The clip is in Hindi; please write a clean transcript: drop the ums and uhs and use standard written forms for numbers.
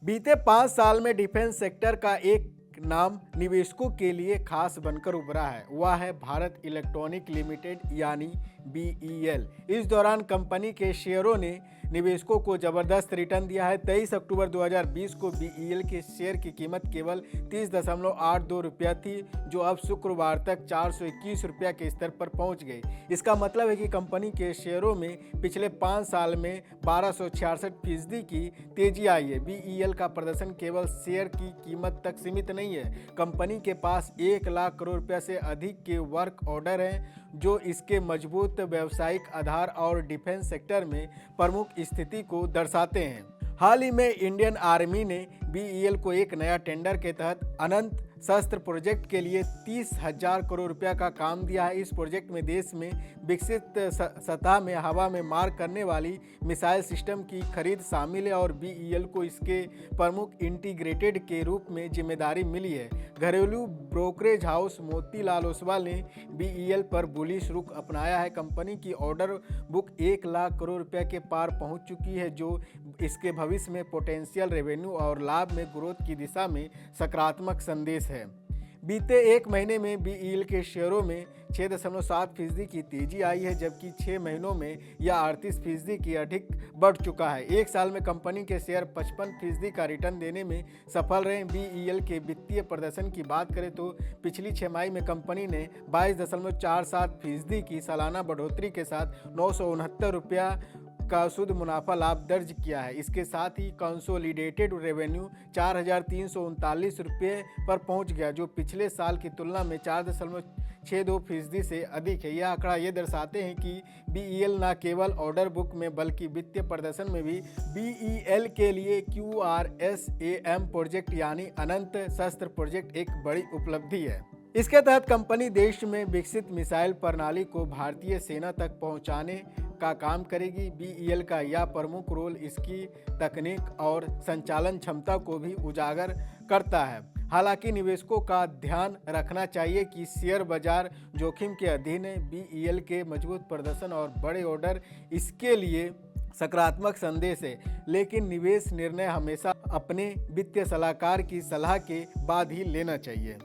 बीते 5 साल में डिफेंस सेक्टर का एक नाम निवेशकों के लिए खास बनकर उभरा है। वह है भारत इलेक्ट्रॉनिक लिमिटेड यानी BEL। इस दौरान कंपनी के शेयरों ने निवेशकों को जबरदस्त रिटर्न दिया है। 23 अक्टूबर 2020 को BEL के शेयर की कीमत केवल 30.82 रुपया थी, जो अब शुक्रवार तक 421 रुपया के स्तर पर पहुंच गई। इसका मतलब है कि कंपनी के शेयरों में पिछले 5 साल में 1266% की तेजी आई है। BEL का प्रदर्शन केवल शेयर की कीमत तक सीमित नहीं है। कंपनी के पास 1 लाख करोड़ रुपया से अधिक के वर्क ऑर्डर हैं, जो इसके मजबूत व्यावसायिक आधार और डिफेंस सेक्टर में प्रमुख स्थिति को दर्शाते हैं। हाल ही में इंडियन आर्मी ने BEL को एक नया टेंडर के तहत अनंत शस्त्र प्रोजेक्ट के लिए 30,000 करोड़ रुपया का काम दिया है। इस प्रोजेक्ट में देश में विकसित सतह में हवा में मार करने वाली मिसाइल सिस्टम की खरीद शामिल है और BEL को इसके प्रमुख इंटीग्रेटेड के रूप में जिम्मेदारी मिली है। घरेलू ब्रोकरेज हाउस मोतीलाल ओसवाल ने BEL पर बुलिश रुख अपनाया है। कंपनी की ऑर्डर बुक 1 लाख करोड़ रुपया के पार पहुंच चुकी है, जो इसके भविष्य में पोटेंशियल रेवेन्यू और लाभ में ग्रोथ की दिशा में सकारात्मक संदेश है। बीते एक महीने में BEL के शेयरों में 6.7% की तेजी आई है, जबकि 6 महीनों में यह 38% की अधिक बढ़ चुका है। एक साल में कंपनी के शेयर 55% का रिटर्न देने में सफल रहे। BEL के वित्तीय प्रदर्शन की बात करें तो पिछली छमाही में कंपनी ने 22.47% की सालाना बढ़ोतरी के साथ 969 रुपया का शुद्ध मुनाफा लाभ दर्ज किया है। इसके साथ ही कंसोलिडेटेड रेवेन्यू 4,339 रुपये पर पहुंच गया, जो पिछले साल की तुलना में 4.62% से अधिक है। यह आंकड़ा ये दर्शाते हैं कि BEL न केवल ऑर्डर बुक में बल्कि वित्तीय प्रदर्शन में भी BEL के लिए QRSAM प्रोजेक्ट यानी अनंत शस्त्र प्रोजेक्ट एक बड़ी उपलब्धि है। इसके तहत कंपनी देश में विकसित मिसाइल प्रणाली को भारतीय सेना तक पहुंचाने का काम करेगी। BEL का यह प्रमुख रोल इसकी तकनीक और संचालन क्षमता को भी उजागर करता है। हालांकि निवेशकों का ध्यान रखना चाहिए कि शेयर बाजार जोखिम के अधीन है। BEL के मजबूत प्रदर्शन और बड़े ऑर्डर इसके लिए सकारात्मक संदेश है, लेकिन निवेश निर्णय हमेशा अपने वित्तीय सलाहकार की सलाह के बाद ही लेना चाहिए।